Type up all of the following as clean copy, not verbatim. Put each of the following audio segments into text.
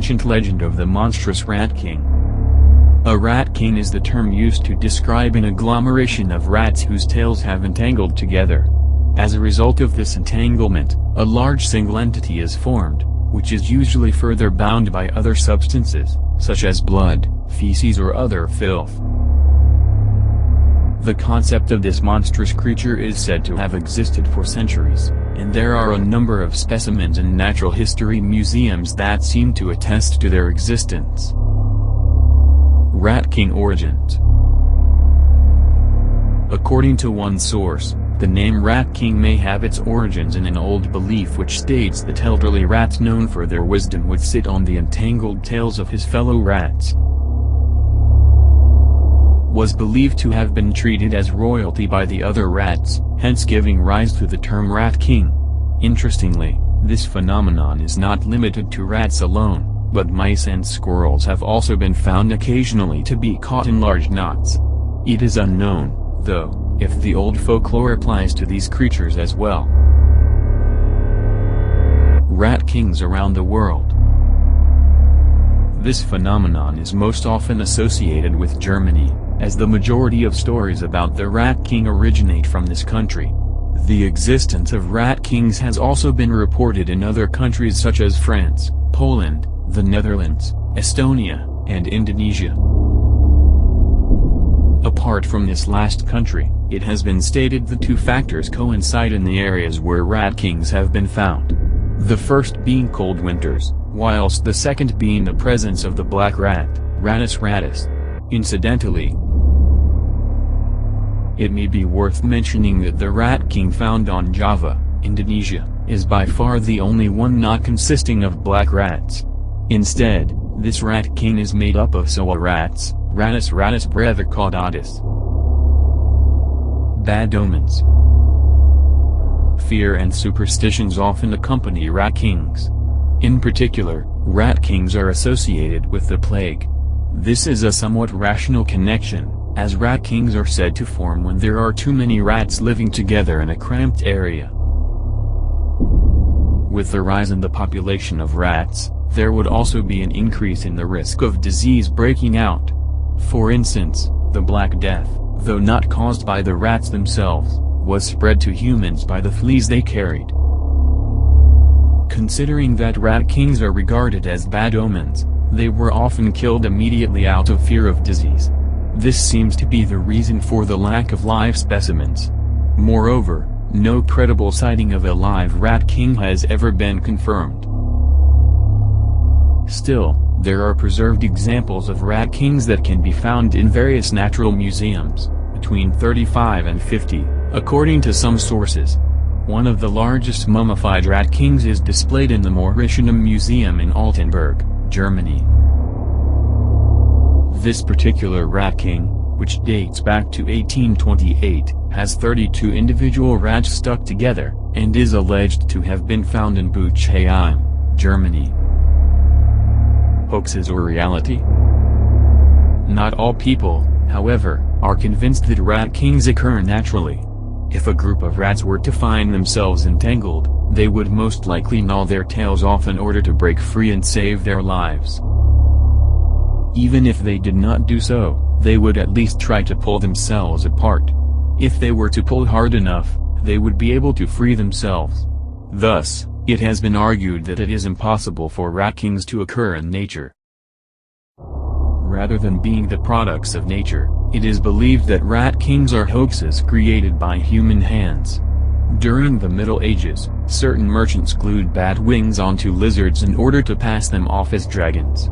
ancient legend of the monstrous Rat King. A rat king is the term used to describe an agglomeration of rats whose tails have entangled together. As a result of this entanglement, a large single entity is formed, which is usually further bound by other substances, such as blood, feces or other filth. The concept of this monstrous creature is said to have existed for centuries, and there are a number of specimens in natural history museums that seem to attest to their existence. Rat King origins. According to one source, the name Rat King may have its origins in an old belief which states that elderly rats known for their wisdom would sit on the entangled tails of his fellow rats. Was believed to have been treated as royalty by the other rats, hence giving rise to the term Rat King. Interestingly, this phenomenon is not limited to rats alone, but mice and squirrels have also been found occasionally to be caught in large knots. It is unknown, though, if the old folklore applies to these creatures as well. Rat Kings around the world. This phenomenon is most often associated with Germany, as the majority of stories about the Rat King originate from this country. The existence of Rat Kings has also been reported in other countries such as France, Poland, the Netherlands, Estonia, and Indonesia. Apart from this last country, it has been stated the two factors coincide in the areas where Rat Kings have been found. The first being cold winters, whilst the second being the presence of the black rat, Rattus rattus. Incidentally, it may be worth mentioning that the Rat King found on Java, Indonesia, is by far the only one not consisting of black rats. Instead, this Rat King is made up of Sawa rats, Rattus rattus brevicaudatus. Bad omens. Fear and superstitions often accompany Rat Kings. In particular, Rat Kings are associated with the plague. This is a somewhat rational connection, as Rat Kings are said to form when there are too many rats living together in a cramped area. With the rise in the population of rats, there would also be an increase in the risk of disease breaking out. For instance, the Black Death, though not caused by the rats themselves, was spread to humans by the fleas they carried. Considering that Rat Kings are regarded as bad omens, they were often killed immediately out of fear of disease. This seems to be the reason for the lack of live specimens. Moreover, no credible sighting of a live Rat King has ever been confirmed. Still, there are preserved examples of Rat Kings that can be found in various natural museums, between 35 and 50, according to some sources. One of the largest mummified Rat Kings is displayed in the Mauritianum Museum in Altenburg, Germany. This particular Rat King, which dates back to 1828, has 32 individual rats stuck together, and is alleged to have been found in Buchheim, Germany. Hoaxes or reality? Not all people, however, are convinced that Rat Kings occur naturally. If a group of rats were to find themselves entangled, they would most likely gnaw their tails off in order to break free and save their lives. Even if they did not do so, they would at least try to pull themselves apart. If they were to pull hard enough, they would be able to free themselves. Thus, it has been argued that it is impossible for Rat Kings to occur in nature. Rather than being the products of nature, it is believed that Rat Kings are hoaxes created by human hands. During the Middle Ages, certain merchants glued bat wings onto lizards in order to pass them off as dragons.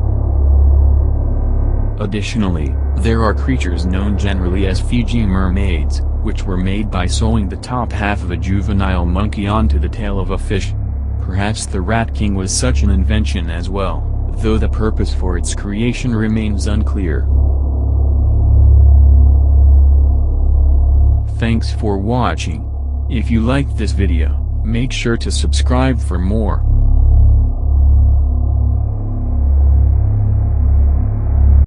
Additionally, there are creatures known generally as Fiji mermaids, which were made by sewing the top half of a juvenile monkey onto the tail of a fish. Perhaps the Rat King was such an invention as well, though the purpose for its creation remains unclear. Thanks for watching. If you liked this video, make sure to subscribe for more.